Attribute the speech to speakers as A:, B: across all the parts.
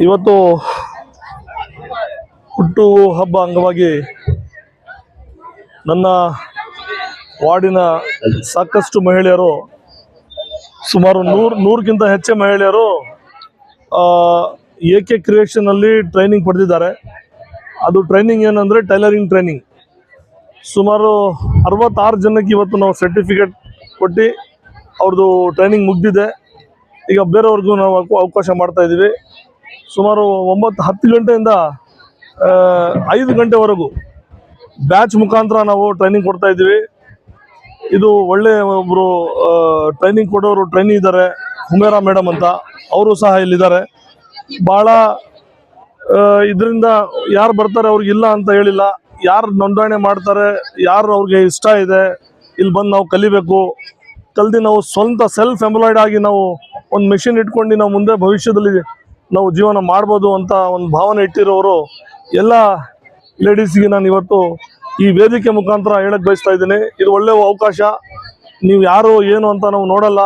A: ಇವತ್ತು ಹುಟ್ಟು ಹಬ್ಬ ಅಂಗವಾಗಿ ನನ್ನ ವಾರ್ಡಿನ ಸಾಕಷ್ಟು ಮಹಿಳೆಯರು, ಸುಮಾರು 100ಕ್ಕಿಂತ ಹೆಚ್ಚು ಮಹಿಳೆಯರು AK ಕ್ರಿಯೇಷನ್ ಅಲ್ಲಿ ಟ್ರೈನಿಂಗ್ ಪಡೆದಿದ್ದಾರೆ. ಅದು ಟ್ರೈನಿಂಗ್ ಏನಂದ್ರೆ ಟೈಲರಿಂಗ್ ಟ್ರೈನಿಂಗ್. ಸುಮಾರು 66 ಜನಕ್ಕೆ ಇವತ್ತು ನಾವು ಸರ್ಟಿಫಿಕೇಟ್ ಕೊಟ್ಟು ಅವ್ರದ್ದು ಟ್ರೈನಿಂಗ್ ಮುಗಿದಿದೆ. ಈಗ ಬೇರೆಯವ್ರಿಗೂ ನಾವು ಅವಕಾಶ ಮಾಡ್ತಾ ಇದ್ದೀವಿ. ಸುಮಾರು 9-10 ಗಂಟೆಯಿಂದ 5 ಗಂಟೆವರೆಗೂ ಬ್ಯಾಚ್ ಮುಖಾಂತರ ನಾವು ಟ್ರೈನಿಂಗ್ ಕೊಡ್ತಾ ಇದ್ದೀವಿ. ಇದು ಒಳ್ಳೆ ಒಬ್ಬರು ಟ್ರೈನಿಂಗ್ ಕೊಡೋರು ಟ್ರೈನಿ ಇದ್ದಾರೆ, ಹುಮೇರಾ ಮೇಡಮ್ ಅಂತ, ಅವರು ಸಹ ಇಲ್ಲಿದ್ದಾರೆ. ಭಾಳ ಇದರಿಂದ ಯಾರು ಬರ್ತಾರೆ ಅವ್ರಿಗಿಲ್ಲ ಅಂತ ಹೇಳಿಲ್ಲ. ಯಾರು ನೋಂದಣಿ ಮಾಡ್ತಾರೆ, ಯಾರು ಅವ್ರಿಗೆ ಇಷ್ಟ ಇದೆ ಇಲ್ಲಿ ಬಂದು ನಾವು ಕಲಿಬೇಕು, ಕಲ್ದು ನಾವು ಸ್ವಂತ ಸೆಲ್ಫ್ ಎಂಪ್ಲಾಯ್ಡ್ ಆಗಿ ನಾವು ಒಂದು ಮೆಷಿನ್ ಇಟ್ಕೊಂಡು ನಾವು ಮುಂದೆ ಭವಿಷ್ಯದಲ್ಲಿ ನಾವು ಜೀವನ ಮಾಡ್ಬೋದು ಅಂತ ಒಂದು ಭಾವನೆ ಇಟ್ಟಿರೋರು ಎಲ್ಲ ಲೇಡೀಸ್ಗೆ ನಾನು ಇವತ್ತು ಈ ವೇದಿಕೆ ಮುಖಾಂತರ ಹೇಳಕ್ಕೆ ಬಯಸ್ತಾ ಇದ್ದೀನಿ. ಇದು ಒಳ್ಳೆಯ ಅವಕಾಶ. ನೀವು ಯಾರು ಏನು ಅಂತ ನಾವು ನೋಡಲ್ಲ,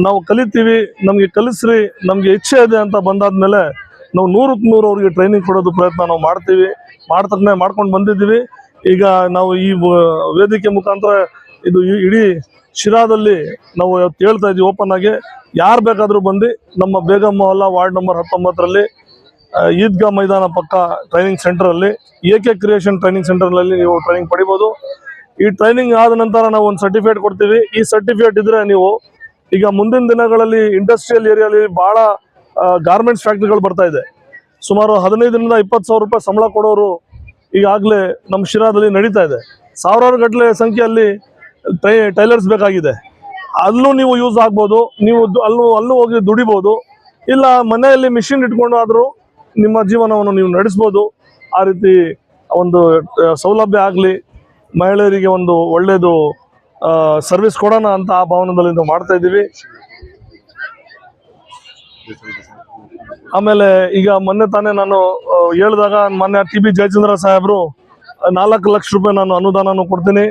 A: ನಾವು ಕಲಿತೀವಿ, ನಮಗೆ ಕಲಿಸ್ರಿ, ನಮಗೆ ಇಚ್ಛೆ ಇದೆ ಅಂತ ಬಂದಾದ್ಮೇಲೆ ನಾವು 100ಕ್ಕೆ 100 ಅವ್ರಿಗೆ ಟ್ರೈನಿಂಗ್ ಕೊಡೋದು ಪ್ರಯತ್ನ ನಾವು ಮಾಡ್ಕೊಂಡು ಬಂದಿದ್ದೀವಿ. ಈಗ ನಾವು ಈ ವೇದಿಕೆ ಮುಖಾಂತರ ಇದು ಇಡೀ ಶಿರಾದಲ್ಲಿ ನಾವು ಹೇಳ್ತಾ ಇದ್ದೀವಿ ಓಪನ್ ಆಗಿ, ಯಾರು ಬೇಕಾದರೂ ಬಂದು ನಮ್ಮ ಬೇಗಂ ಮೊಹಲ್ಲಾ ವಾರ್ಡ್ ನಂಬರ್ 19ರಲ್ಲಿ ಈದ್ಗಾ ಮೈದಾನ ಪಕ್ಕ ಟ್ರೈನಿಂಗ್ ಸೆಂಟರಲ್ಲಿ AK ಕ್ರಿಯೇಷನ್ ಟ್ರೈನಿಂಗ್ ಸೆಂಟರ್ನಲ್ಲಿ ನೀವು ಟ್ರೈನಿಂಗ್ ಪಡಿಬೋದು. ಈ ಟ್ರೈನಿಂಗ್ ಆದ ನಂತರ ನಾವು ಒಂದು ಸರ್ಟಿಫಿಕೇಟ್ ಕೊಡ್ತೀವಿ. ಈ ಸರ್ಟಿಫಿಕೇಟ್ ಇದ್ರೆ ನೀವು ಈಗ ಮುಂದಿನ ದಿನಗಳಲ್ಲಿ ಇಂಡಸ್ಟ್ರಿಯಲ್ ಏರಿಯಾಲಿ ಭಾಳ ಗಾರ್ಮೆಂಟ್ಸ್ ಫ್ಯಾಕ್ಟ್ರಿಗಳು ಬರ್ತಾ ಇದೆ. ಸುಮಾರು 15ರಿಂದ 20 ಸಾವಿರ ರೂಪಾಯಿ ಸಂಬಳ ಕೊಡೋರು ಈಗಾಗಲೇ ನಮ್ಮ ಶಿರಾದಲ್ಲಿ ನಡೀತಾ ಇದೆ. ಸಾವಿರಾರು ಗಟ್ಟಲೆ ಸಂಖ್ಯೆಯಲ್ಲಿ ಟೈಲರ್ಸ್ ಬೇಕಾಗಿದೆ. ಅಲ್ಲೂ ನೀವು ಯೂಸ್ ಆಗ್ಬೋದು, ನೀವು ಅಲ್ಲೂ ಹೋಗಿ ದುಡಿಬೋದು, ಇಲ್ಲ ಮನೆಯಲ್ಲಿ ಮಿಷಿನ್ ಇಟ್ಕೊಂಡು ಆದರೂ ನಿಮ್ಮ ಜೀವನವನ್ನು ನೀವು ನಡೆಸ್ಬೋದು. ಆ ರೀತಿ ಒಂದು ಸೌಲಭ್ಯ ಆಗಲಿ, ಮಹಿಳೆಯರಿಗೆ ಒಂದು ಒಳ್ಳೆಯದು ಸರ್ವಿಸ್ ಕೊಡೋಣ ಅಂತ ಆ ಭಾವನದಲ್ಲಿ ನಾವು ಮಾಡ್ತಾ ಇದ್ದೀವಿ. ಆಮೇಲೆ ಈಗ ಮೊನ್ನೆ ತಾನೇ ನಾನು ಹೇಳಿದಾಗ ಮೊನ್ನೆ TB ಜಯಚಂದ್ರ ಸಾಹೇಬರು 4 ಲಕ್ಷ ರೂಪಾಯಿ ನಾನು ಅನುದಾನನೂ ಕೊಡ್ತೀನಿ,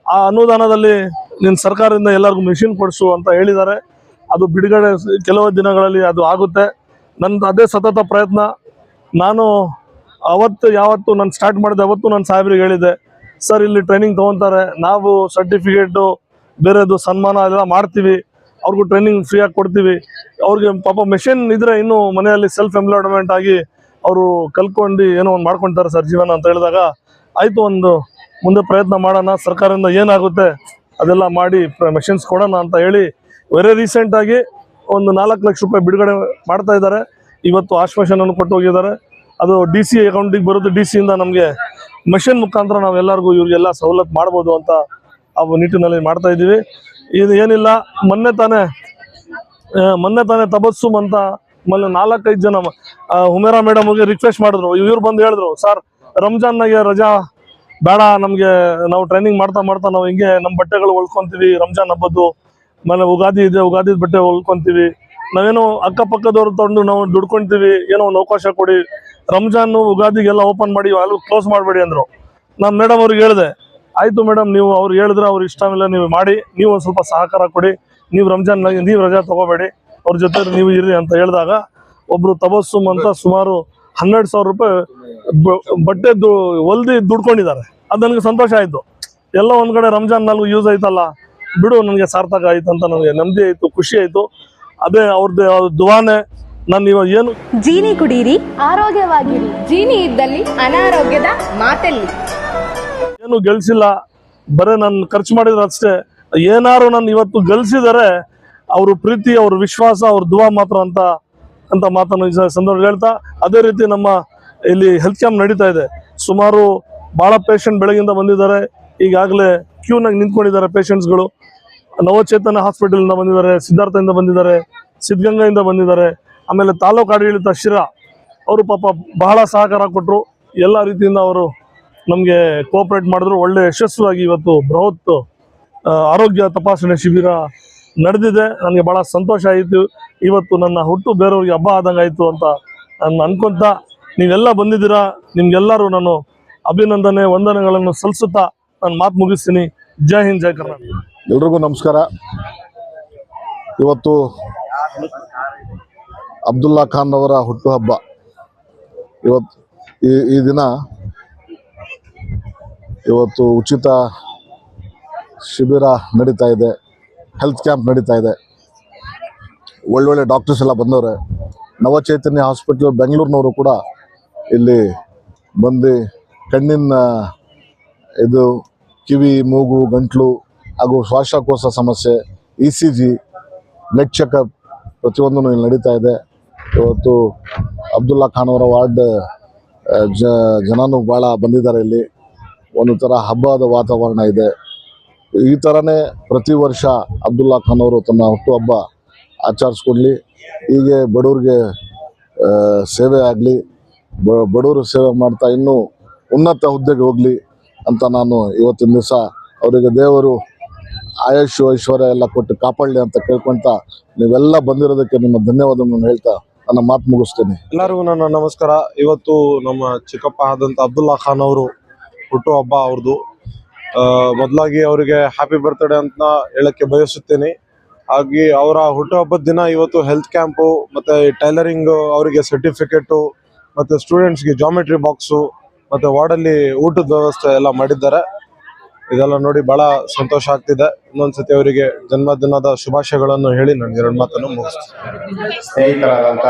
A: ಆ ಅನುದಾನದಲ್ಲಿ ನಿನ್ನ ಸರ್ಕಾರದಿಂದ ಎಲ್ಲರಿಗೂ ಮಿಷಿನ್ ಕೊಡಿಸು ಅಂತ ಹೇಳಿದ್ದಾರೆ. ಅದು ಬಿಡುಗಡೆ ಕೆಲವು ದಿನಗಳಲ್ಲಿ ಅದು ಆಗುತ್ತೆ. ನನ್ನ ಅದೇ ಸತತ ಪ್ರಯತ್ನ. ನಾನು ಯಾವತ್ತು ನಾನು ಸ್ಟಾರ್ಟ್ ಮಾಡಿದೆ ಅವತ್ತು ನಾನು ಸಾಹೇಬ್ರಿಗೆ ಹೇಳಿದ್ದೆ, ಸರ್ ಇಲ್ಲಿ ಟ್ರೈನಿಂಗ್ ತೊಗೊತಾರೆ, ನಾವು ಸರ್ಟಿಫಿಕೇಟು ಬೇರೆದು ಸನ್ಮಾನ ಎಲ್ಲ ಮಾಡ್ತೀವಿ, ಅವ್ರಿಗೂ ಟ್ರೈನಿಂಗ್ ಫ್ರೀಯಾಗಿ ಕೊಡ್ತೀವಿ. ಅವ್ರಿಗೆ ಪಾಪ ಮೆಷಿನ್ ಇದ್ರೆ ಇನ್ನೂ ಮನೆಯಲ್ಲಿ ಸೆಲ್ಫ್ ಎಂಪ್ಲಾಯ್ಮೆಂಟ್ ಆಗಿ ಅವರು ಕಲ್ತ್ಕೊಂಡು ಏನೋ ಒಂದು ಮಾಡ್ಕೊತಾರೆ ಸರ್ ಜೀವನ ಅಂತ ಹೇಳಿದಾಗ, ಆಯಿತು ಒಂದು ಮುಂದೆ ಪ್ರಯತ್ನ ಮಾಡೋಣ, ಸರ್ಕಾರದಿಂದ ಏನಾಗುತ್ತೆ ಅದೆಲ್ಲ ಮಾಡಿ ಮೆಷಿನ್ಸ್ ಕೊಡೋಣ ಅಂತ ಹೇಳಿ ವೆರಿ ರೀಸೆಂಟಾಗಿ ಒಂದು 4 ಲಕ್ಷ ರೂಪಾಯಿ ಬಿಡುಗಡೆ ಮಾಡ್ತಾ ಇದ್ದಾರೆ. ಇವತ್ತು ಆಶ್ವಾಸನೆಯನ್ನು ಕೊಟ್ಟು ಹೋಗಿದ್ದಾರೆ. ಅದು DC ಅಕೌಂಟಿಗೆ ಬರೋದು, DC ಇಂದ ನಮಗೆ ಮೆಷಿನ್ ಮುಖಾಂತರ ನಾವೆಲ್ಲರಿಗೂ ಇವ್ರಿಗೆಲ್ಲ ಸವಲತ್ತು ಮಾಡ್ಬೋದು ಅಂತ ಆ ನಿಟ್ಟಿನಲ್ಲಿ ಮಾಡ್ತಾ ಇದ್ದೀವಿ. ಇದು ಏನಿಲ್ಲ, ಮೊನ್ನೆ ತಾನೇ ತಬಸ್ಸುಮ್ ಅಂತ 4-5 ಜನ ಹುಮೇರಾ ಮೇಡಮ್ಗೆ ರಿಕ್ವೆಸ್ಟ್ ಮಾಡಿದ್ರು. ಇವ್ರು ಬಂದು ಹೇಳಿದ್ರು, ಸರ್ ರಂಜಾನ್ನಾಗೆ ರಜಾ ಬೇಡ ನಮಗೆ, ನಾವು ಟ್ರೈನಿಂಗ್ ಮಾಡ್ತಾ ನಾವು ಹಿಂಗೆ ನಮ್ಮ ಬಟ್ಟೆಗಳು ಹೊಲ್ಕೊತೀವಿ, ರಂಜಾನ್ ಹಬ್ಬದ್ದು ಆಮೇಲೆ ಉಗಾದಿ ಇದೆ, ಉಗಾದಿ ಬಟ್ಟೆ ಹೊಲ್ಕೊತೀವಿ, ನಾವೇನೋ ಅಕ್ಕಪಕ್ಕದವ್ರು ತೊಗೊಂಡು ನಾವು ದುಡ್ಕೊತೀವಿ, ಏನೋ ಒಂದು ಅವಕಾಶ ಕೊಡಿ, ರಂಜಾನ್ ಉಗಾದಿಗೆಲ್ಲ ಓಪನ್ ಮಾಡಿ ಅಲ್ಲಿ ಕ್ಲೋಸ್ ಮಾಡಬೇಡಿ ಅಂದರು. ನಾನು ಮೇಡಮ್ ಅವ್ರಿಗೆ ಹೇಳಿದೆ, ಆಯಿತು ಮೇಡಮ್, ನೀವು ಅವ್ರು ಹೇಳಿದ್ರೆ ಅವ್ರ ಇಷ್ಟ ಮೇಲೆ ನೀವು ಮಾಡಿ, ನೀವು ಒಂದು ಸ್ವಲ್ಪ ಸಹಕಾರ ಕೊಡಿ, ನೀವು ರಂಜಾನ್ನಾಗಿ ನೀವು ರಜಾ ತೊಗೋಬೇಡಿ, ಅವ್ರ ಜೊತೆ ನೀವು ಇರ್ರಿ ಅಂತ ಹೇಳಿದಾಗ ಒಬ್ಬರು ತಬಸ್ಸುಮ್ ಅಂತ ಸುಮಾರು 12,000 ರೂಪಾಯಿ ಬಟ್ಟೆ ಹೊಲ್ದಿ ದುಡ್ಕೊಂಡಿದ್ದಾರೆ. ಅದು ನನಗೆ ಸಂತೋಷ ಆಯಿತು. ಎಲ್ಲ ಒಂದು ಕಡೆ ರಂಜಾನ್ ನನಗೂ ಯೂಸ್ ಆಯ್ತಲ್ಲ, ಬಿಡು ನನಗೆ ಸಾರ್ಥಕ ಆಯ್ತು ಅಂತ ನನಗೆ ನೆಮ್ಮದಿ ಆಯಿತು, ಖುಷಿ ಆಯಿತು. ಅದೇ ಅವ್ರದ್ದು ದುವಾನೆ. ನಾನು ಇವಾಗ ಏನು
B: ಜೀನಿ ಕುಡೀರಿ,
C: ಆರೋಗ್ಯವಾಗಿರಿ. ಜೀನಿ ಇದ್ದಲ್ಲಿ ಅನಾರೋಗ್ಯದ ಮಾತೆಲ್ಲಿ.
A: ಏನು ಗಳಿಸಿಲ್ಲ, ಬರೀ ನಾನು ಖರ್ಚು ಮಾಡಿದ್ರೆ ಅಷ್ಟೇ. ಏನಾರು ನಾನು ಇವತ್ತು ಗಳಿಸಿದರೆ ಅವ್ರ ಪ್ರೀತಿ, ಅವ್ರ ವಿಶ್ವಾಸ, ಅವ್ರ ದುವಾ ಮಾತ್ರ ಅಂತ ಮಾತನ್ನು ಈ ಸಂದರ್ಭ ಹೇಳ್ತಾ, ಅದೇ ರೀತಿ ನಮ್ಮ ಇಲ್ಲಿ ಹೆಲ್ತ್ ಕ್ಯಾಂಪ್ ನಡೀತಾ ಇದೆ. ಸುಮಾರು ಭಾಳ ಪೇಷಂಟ್ ಬೆಳಗಿಂದ ಬಂದಿದ್ದಾರೆ. ಈಗಾಗಲೇ ಕ್ಯೂನಾಗಿ ನಿಂತ್ಕೊಂಡಿದ್ದಾರೆ ಪೇಷಂಟ್ಸ್ಗಳು. ನವಚೇತನ ಹಾಸ್ಪಿಟಲಿಂದ ಬಂದಿದ್ದಾರೆ, ಸಿದ್ಧಾರ್ಥದಿಂದ ಬಂದಿದ್ದಾರೆ, ಸಿದ್ಧಗಂಗೆಯಿಂದ ಬಂದಿದ್ದಾರೆ, ಆಮೇಲೆ ತಾಲೂಕು ಆಡಳಿತ ಶಿರಾ ಅವರು ಪಾಪ ಬಹಳ ಸಹಕಾರ ಕೊಟ್ಟರು. ಎಲ್ಲ ರೀತಿಯಿಂದ ಅವರು ನಮಗೆ ಕೋಆಪ್ರೇಟ್ ಮಾಡಿದ್ರು. ಒಳ್ಳೆ ಯಶಸ್ವಿಯಾಗಿ ಇವತ್ತು ಬೃಹತ್ ಆರೋಗ್ಯ ತಪಾಸಣೆ ಶಿಬಿರ ನಡೆದಿದೆ. ನನಗೆ ಭಾಳ ಸಂತೋಷ ಆಯಿತು. ಇವತ್ತು ನನ್ನ ಹುಟ್ಟು ಬೇರೆಯವ್ರಿಗೆ ಹಬ್ಬ ಆದಂಗೆ ಆಯಿತು ಅಂತ ನಾನು ಅನ್ಕೊತ, ನೀವೆಲ್ಲ ಬಂದಿದ್ದೀರಾ, ನಿಮ್ಗೆಲ್ಲರೂ ನಾನು ಅಭಿನಂದನೆ ವಂದನೆಗಳನ್ನು ಸಲ್ಲಿಸುತ್ತಾ ನಾನು ಮಾತು ಮುಗಿಸ್ತೀನಿ. ಜೈ ಹಿಂದ್, ಜೈ ಕರ್ನಾಟಕ.
D: ಎಲ್ರಿಗೂ ನಮಸ್ಕಾರ. ಇವತ್ತು
B: ಅಬ್ದುಲ್ಲಾ ಖಾನ್ ಅವರ ಹುಟ್ಟುಹಬ್ಬ. ಇವತ್ತು ಈ ದಿನ ಇವತ್ತು ಉಚಿತ ಶಿಬಿರ ನಡೀತಾ ಇದೆ, ಹೆಲ್ತ್ ಕ್ಯಾಂಪ್ ನಡೀತಾ ಇದೆ. ಒಳ್ಳೊಳ್ಳೆ ಡಾಕ್ಟರ್ಸ್ ಎಲ್ಲ ಬಂದವ್ರೆ. ನವಚೈತನ್ಯ ಹಾಸ್ಪಿಟಲ್ ಬೆಂಗಳೂರಿನವರು ಕೂಡ ಇಲ್ಲಿ ಬಂದು ಕಣ್ಣಿನ ಇದು ಕಿವಿ, ಮೂಗು, ಗಂಟ್ಲು ಹಾಗೂ ಶ್ವಾಸಕೋಶ ಸಮಸ್ಯೆ, ECG, ಬ್ಲಡ್ ಚೆಕಪ್ ಪ್ರತಿಯೊಂದೂ ಇಲ್ಲಿ ನಡೀತಾ ಇದೆ. ಇವತ್ತು ಅಬ್ದುಲ್ಲಾ ಖಾನ್ ಅವರ ವಾರ್ಡ್ ಜನನೂ ಭಾಳ ಬಂದಿದ್ದಾರೆ. ಇಲ್ಲಿ ಒಂದು ಥರ ಹಬ್ಬದ ವಾತಾವರಣ ಇದೆ. ಈ ಥರನೇ ಪ್ರತಿ ವರ್ಷ ಅಬ್ದುಲ್ಲಾ ಖಾನ್ ಅವರು ತನ್ನ ಹುಟ್ಟುಹಬ್ಬ ಆಚರಿಸ್ಕೊಡ್ಲಿ. ಹೀಗೆ ಬಡವ್ರಿಗೆ ಸೇವೆ ಆಗಲಿ, ಬಡವರು ಸೇವೆ ಮಾಡ್ತಾ ಇನ್ನೂ ಉನ್ನತ ಹುದ್ದೆಗೆ ಹೋಗಲಿ ಅಂತ ನಾನು ಇವತ್ತಿನ ದಿವಸ ಅವರಿಗೆ ದೇವರು ಆಯುಷ್ ಐಶ್ವರ್ಯ ಎಲ್ಲ ಕೊಟ್ಟು ಕಾಪಾಡಲಿ ಅಂತ ಕೇಳ್ಕೊಂತ ನೀವೆಲ್ಲ ಬಂದಿರೋದಕ್ಕೆ ನಿಮ್ಮ ಧನ್ಯವಾದವನ್ನು ಹೇಳ್ತಾ ನನ್ನ ಮಾತು ಮುಗಿಸ್ತೇನೆ.
D: ಎಲ್ಲರಿಗೂ ನನ್ನ ನಮಸ್ಕಾರ. ಇವತ್ತು ನಮ್ಮ ಚಿಕ್ಕಪ್ಪ ಆದಂತ ಅಬ್ದುಲ್ಲಾ ಖಾನ್ ಅವರು ಹುಟ್ಟುಹಬ್ಬ ಅವ್ರದ್ದು. ಮೊದಲಾಗಿ ಅವರಿಗೆ ಹ್ಯಾಪಿ ಬರ್ತ್ಡೇ ಅಂತ ಹೇಳಕ್ಕೆ ಬಯಸುತ್ತೇನೆ. ಹಾಗೆ ಅವರ ಹುಟ್ಟುಹಬ್ಬದ ದಿನ ಇವತ್ತು ಹೆಲ್ತ್ ಕ್ಯಾಂಪು ಮತ್ತೆ ಟೈಲರಿಂಗ್ ಅವರಿಗೆ ಸರ್ಟಿಫಿಕೇಟು ಮತ್ತೆ ಸ್ಟೂಡೆಂಟ್ಸ್ಗೆ ಜಾಮೆಟ್ರಿ ಬಾಕ್ಸು ಮತ್ತೆ ವಾರ್ಡಲ್ಲಿ ಊಟದ ವ್ಯವಸ್ಥೆ ಎಲ್ಲ ಮಾಡಿದ್ದಾರೆ. ಇದೆಲ್ಲ ನೋಡಿ ಬಹಳ ಸಂತೋಷ ಆಗ್ತಿದೆ. ಇನ್ನೊಂದ್ಸತಿ ಅವರಿಗೆ ಜನ್ಮದಿನದ ಶುಭಾಶಯಗಳನ್ನು ಹೇಳಿ ನನಗೆ 2 ಮಾತನ್ನು ಮುಗಿಸ್ತೀನಿ.
E: ಸ್ನೇಹಿತರಾದಂತ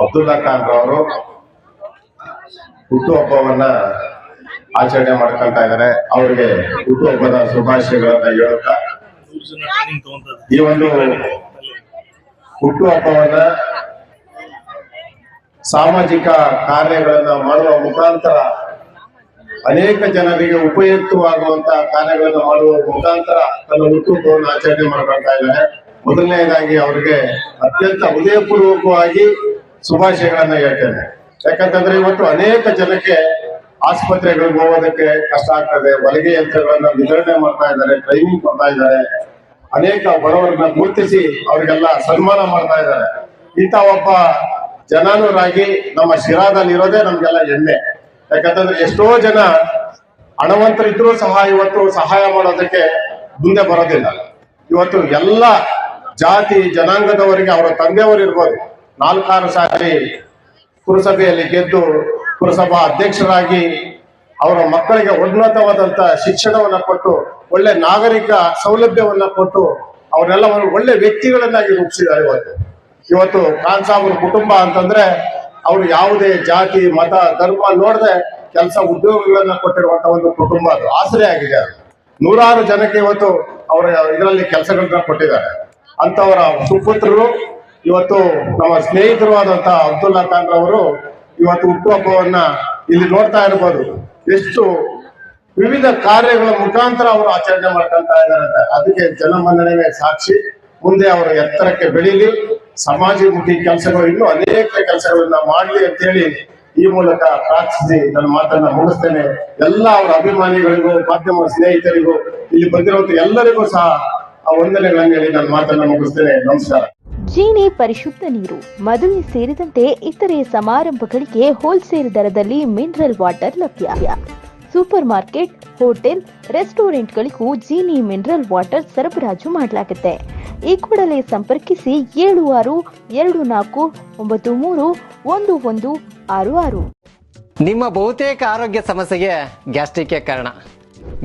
E: ಅಬ್ದುಲ್ಲಾ ಖಾನ್ ಅವರು ಹುಟ್ಟುಹಬ್ಬವನ್ನ ಆಚರಣೆ ಮಾಡ್ಕೊಂತ ಇದ್ದಾರೆ. ಅವರಿಗೆ ಹುಟ್ಟುಹಬ್ಬದ ಶುಭಾಶಯಗಳನ್ನ ಹೇಳುತ್ತಾ ಈ ಒಂದು ಹುಟ್ಟುಹಬ್ಬವನ್ನ ಸಾಮಾಜಿಕ ಕಾರ್ಯಗಳನ್ನ ಮಾಡುವ ಮುಖಾಂತರ ಅನೇಕ ಜನರಿಗೆ ಉಪಯುಕ್ತವಾಗುವಂತ ಕಾರ್ಯಗಳನ್ನು ಮಾಡುವ ಮುಖಾಂತರ ತನ್ನ ಹುಟ್ಟುಹಬ್ಬವನ್ನು ಆಚರಣೆ ಮಾಡ್ಕೊಳ್ತಾ ಇದ್ದಾರೆ. ಮೊದಲನೇದಾಗಿ ಅವರಿಗೆ ಅತ್ಯಂತ ಹೃದಯಪೂರ್ವಕವಾಗಿ ಶುಭಾಶಯಗಳನ್ನ ಹೇಳ್ತೇನೆ. ಯಾಕಂತಂದ್ರೆ ಇವತ್ತು ಅನೇಕ ಜನಕ್ಕೆ ಆಸ್ಪತ್ರೆಗಳಿಗೆ ಹೋಗೋದಕ್ಕೆ ಕಷ್ಟ ಆಗ್ತದೆ. ಹೊಲಿಗೆ ಯಂತ್ರಗಳನ್ನ ವಿತರಣೆ ಮಾಡ್ತಾ ಇದ್ದಾರೆ, ಟ್ರೈನಿಂಗ್ ಕೊಡ್ತಾ ಇದ್ದಾರೆ. ಅನೇಕ ಬಡವರನ್ನ ಗುರುತಿಸಿ ಅವರಿಗೆಲ್ಲ ಸನ್ಮಾನ ಮಾಡ್ತಾ ಇದ್ದಾರೆ. ಇಂಥ ಒಬ್ಬ ಜನಾನುರಾಗಿ ನಮ್ಮ ಶಿರಾದಲ್ಲಿ ಇರೋದೇ ನಮ್ಗೆಲ್ಲ ಹೆಮ್ಮೆ. ಯಾಕಂತಂದ್ರೆ ಎಷ್ಟೋ ಜನ ಹಣವಂತರಿದ್ರೂ ಸಹ ಇವತ್ತು ಸಹಾಯ ಮಾಡೋದಕ್ಕೆ ಮುಂದೆ ಬರೋದಿಲ್ಲ. ಇವತ್ತು ಎಲ್ಲ ಜಾತಿ ಜನಾಂಗದವರಿಗೆ ಅವರ ತಂದೆಯವರು ಇರ್ಬೋದು 4-6 ಸಾರಿ ಪುರಸಭೆಯಲ್ಲಿ ಗೆದ್ದು ಪುರಸಭಾ ಅಧ್ಯಕ್ಷರಾಗಿ ಅವರ ಮಕ್ಕಳಿಗೆ ಉನ್ನತವಾದಂತ ಶಿಕ್ಷಣವನ್ನ ಕೊಟ್ಟು ಒಳ್ಳೆ ನಾಗರಿಕ ಸೌಲಭ್ಯವನ್ನ ಕೊಟ್ಟು ಅವರೆಲ್ಲ ಒಳ್ಳೆ ವ್ಯಕ್ತಿಗಳನ್ನಾಗಿ ರೂಪಿಸಿದ್ದಾರೆ. ಇವತ್ತು ಖಾನ್ ಸಾಹೇಬ್ರ ಕುಟುಂಬ ಅಂತಂದ್ರೆ ಅವರು ಯಾವುದೇ ಜಾತಿ ಮತ ಧರ್ಮ ನೋಡದೆ ಕೆಲಸ ಉದ್ಯೋಗಗಳನ್ನ ಕೊಟ್ಟಿರುವಂತ ಒಂದು ಕುಟುಂಬ. ಅದು ಆಸರೆ ಆಗಿದೆ. ಅದು 100 ಜನಕ್ಕೆ ಇವತ್ತು ಅವರ ಇದರಲ್ಲಿ ಕೆಲಸಗಳನ್ನ ಕೊಟ್ಟಿದ್ದಾರೆ. ಅಂತವರ ಸುಪುತ್ರರು ಇವತ್ತು ನಮ್ಮ ಸ್ನೇಹಿತರು ಆದಂತ ಅಬ್ದುಲ್ಲಾ ಖಾನ್ ಅವರು ಇವತ್ತು ಹುಟ್ಟುಹಬ್ಬವನ್ನ ಇಲ್ಲಿ ನೋಡ್ತಾ ಇರ್ಬೋದು. ಎಷ್ಟು ವಿವಿಧ ಕಾರ್ಯಗಳ ಮುಖಾಂತರ ಅವರು ಆಚರಣೆ ಮಾಡ್ಕೊಂತ ಇದ್ದಾರೆ. ಅದಕ್ಕೆ ಜನಮನ್ನಣೆ ಸಾಕ್ಷಿ. ಮುಂದೆ ಅವರು ಎತ್ತರಕ್ಕೆ ಬೆಳೀಲಿ, ಸಮಾಜಮುಖಿ ಕೆಲಸಗಳು ಇನ್ನೂ ಅನೇಕ ಕೆಲಸಗಳನ್ನ ಮಾಡ್ಲಿ ಅಂತ ಹೇಳಿ ಈ ಮೂಲಕ ಪ್ರಾರ್ಥಿಸಿ ನನ್ನ ಮಾತನ್ನ ಮುಗಿಸ್ತೇನೆ. ಎಲ್ಲ ಅವರ ಅಭಿಮಾನಿಗಳಿಗೂ ಮಾಧ್ಯಮ ಸ್ನೇಹಿತರಿಗೂ ಇಲ್ಲಿ ಬಂದಿರುವಂತ ಎಲ್ಲರಿಗೂ ಸಹ ಆ ವಂದನೆಗಳನ್ನು ಹೇಳಿ ನನ್ನ ಮಾತನ್ನ ಮುಗಿಸ್ತೇನೆ. ನಮಸ್ಕಾರ.
F: ಜೀನಿ ಪರಿಶುದ್ಧ ನೀರು, ಮದುವೆ ಸೇರಿದಂತೆ ಇತರೆ ಸಮಾರಂಭಗಳಿಗೆ ಹೋಲ್ಸೇಲ್ ದರದಲ್ಲಿ ಮಿನರಲ್ ವಾಟರ್ ಲಭ್ಯ. ಸೂಪರ್ ಮಾರ್ಕೆಟ್, ಹೋಟೆಲ್, ರೆಸ್ಟೋರೆಂಟ್ಗಳಿಗೂ ಜೀನಿ ಮಿನರಲ್ ವಾಟರ್ ಸರಬರಾಜು ಮಾಡಲಾಗುತ್ತೆ. ಈ ಕೂಡಲೇ ಸಂಪರ್ಕಿಸಿ 7624931166.
G: ನಿಮ್ಮ ಬಹುತೇಕ ಆರೋಗ್ಯ ಸಮಸ್ಯೆಗೆ ಗ್ಯಾಸ್ಟ್ರಿಕ್ ಕಾರಣ.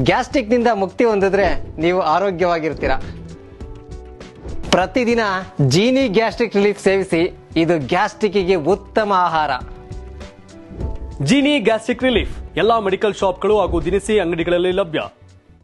G: ಗ್ಯಾಸ್ಟ್ರಿಕ್ನಿಂದ ಮುಕ್ತಿ ಹೊಂದಿದ್ರೆ ನೀವು ಆರೋಗ್ಯವಾಗಿರ್ತೀರ. ಪ್ರತಿದಿನ ಜೀನಿ ಗ್ಯಾಸ್ಟ್ರಿಕ್ ರಿಲೀಫ್ ಸೇವಿಸಿ. ಇದು ಗ್ಯಾಸ್ಟ್ರಿಕ್ಗೆ ಉತ್ತಮ ಆಹಾರ.
H: ಜೀನಿ ಗ್ಯಾಸ್ಟ್ರಿಕ್ ರಿಲೀಫ್ ಎಲ್ಲಾ ಮೆಡಿಕಲ್ ಶಾಪ್ಗಳು ಹಾಗೂ ದಿನಸಿ ಅಂಗಡಿಗಳಲ್ಲಿ ಲಭ್ಯ.